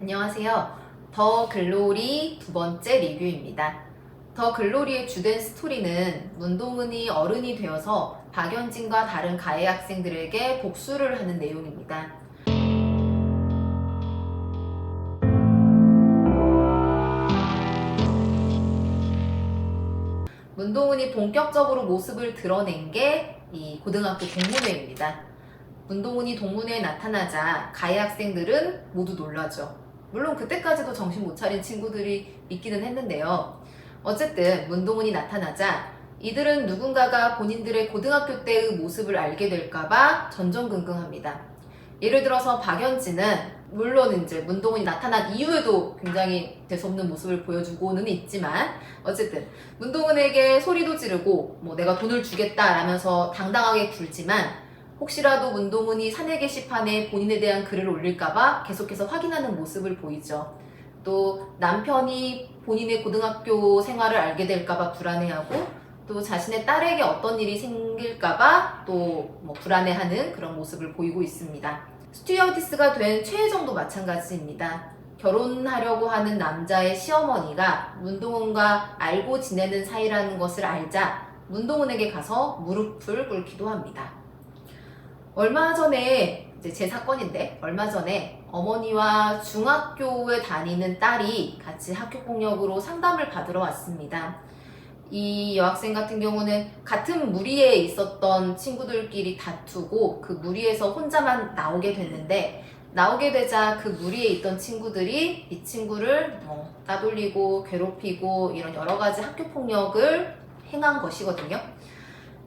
안녕하세요. 더 글로리 두 번째 리뷰입니다. 더 글로리의 주된 스토리는 문동은이 어른이 되어서 박연진과 다른 가해 학생들에게 복수를 하는 내용입니다. 문동은이 본격적으로 모습을 드러낸 게 이 고등학교 동문회입니다. 문동은이 동문회에 나타나자 가해 학생들은 모두 놀라죠. 물론 그때까지도 정신 못 차린 친구들이 있기는 했는데요. 어쨌든 문동은이 나타나자 이들은 누군가가 본인들의 고등학교 때의 모습을 알게 될까봐 전전긍긍합니다. 예를 들어서 박연진은 물론 이제 문동은이 나타난 이후에도 굉장히 재수없는 모습을 보여주고는 있지만 어쨌든 문동은에게 소리도 지르고 내가 돈을 주겠다라면서 당당하게 굴지만 혹시라도 문동은이 사내 게시판에 본인에 대한 글을 올릴까봐 계속해서 확인하는 모습을 보이죠. 또 남편이 본인의 고등학교 생활을 알게 될까봐 불안해하고 또 자신의 딸에게 어떤 일이 생길까봐 또 불안해하는 그런 모습을 보이고 있습니다. 스튜어디스가 된 최혜정도 마찬가지입니다. 결혼하려고 하는 남자의 시어머니가 문동은과 알고 지내는 사이라는 것을 알자 문동은에게 가서 무릎을 꿇기도 합니다. 얼마 전에 제 사건인데 얼마 전에 어머니와 중학교에 다니는 딸이 같이 학교폭력으로 상담을 받으러 왔습니다. 이 여학생 같은 경우는 같은 무리에 있었던 친구들끼리 다투고 그 무리에서 혼자만 나오게 됐는데 나오게 되자 그 무리에 있던 친구들이 이 친구를 따돌리고 괴롭히고 이런 여러 가지 학교폭력을 행한 것이거든요.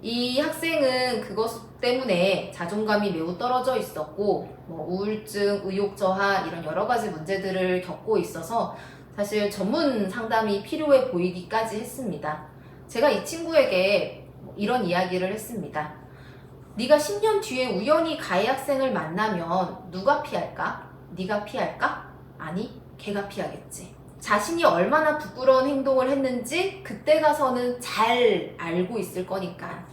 이 학생은 그것 때문에 자존감이 매우 떨어져 있었고 우울증, 의욕 저하 이런 여러 가지 문제들을 겪고 있어서 사실 전문 상담이 필요해 보이기까지 했습니다. 제가 이 친구에게 이런 이야기를 했습니다. 네가 10년 뒤에 우연히 가해 학생을 만나면 누가 피할까? 네가 피할까? 아니, 걔가 피하겠지. 자신이 얼마나 부끄러운 행동을 했는지 그때 가서는 잘 알고 있을 거니까.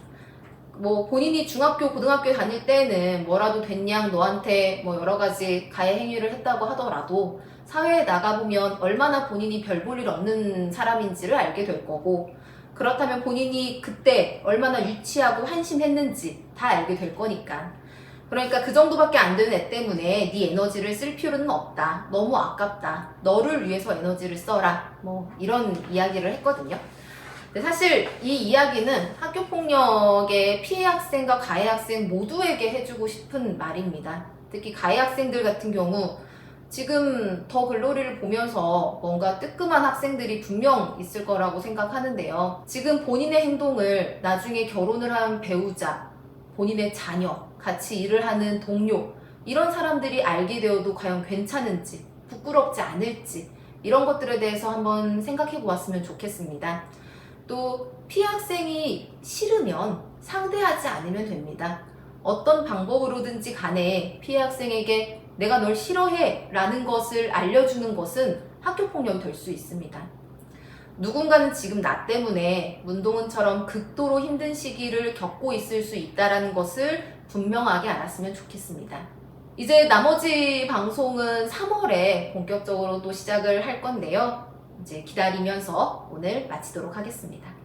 본인이 중학교, 고등학교 다닐 때는 뭐라도 됐냐, 너한테 여러 가지 가해 행위를 했다고 하더라도 사회에 나가보면 얼마나 본인이 별 볼 일 없는 사람인지를 알게 될 거고 그렇다면 본인이 그때 얼마나 유치하고 한심했는지 다 알게 될 거니까. 그러니까 그 정도밖에 안 되는 애 때문에 네 에너지를 쓸 필요는 없다. 너무 아깝다. 너를 위해서 에너지를 써라. 이런 이야기를 했거든요. 근데 사실 이 이야기는 학교폭력의 피해 학생과 가해 학생 모두에게 해주고 싶은 말입니다. 특히 가해 학생들 같은 경우 지금 더 글로리를 보면서 뭔가 뜨끔한 학생들이 분명 있을 거라고 생각하는데요. 지금 본인의 행동을 나중에 결혼을 한 배우자, 본인의 자녀, 같이 일을 하는 동료 이런 사람들이 알게 되어도 과연 괜찮은지, 부끄럽지 않을지 이런 것들에 대해서 한번 생각해 보았으면 좋겠습니다. 또 피해 학생이 싫으면 상대하지 않으면 됩니다. 어떤 방법으로든지 간에 피해 학생에게 내가 널 싫어해 라는 것을 알려주는 것은 학교폭력이 될 수 있습니다. 누군가는 지금 나 때문에 문동은처럼 극도로 힘든 시기를 겪고 있을 수 있다는 것을 분명하게 알았으면 좋겠습니다. 이제 나머지 방송은 3월에 본격적으로 또 시작을 할 건데요. 이제 기다리면서 오늘 마치도록 하겠습니다.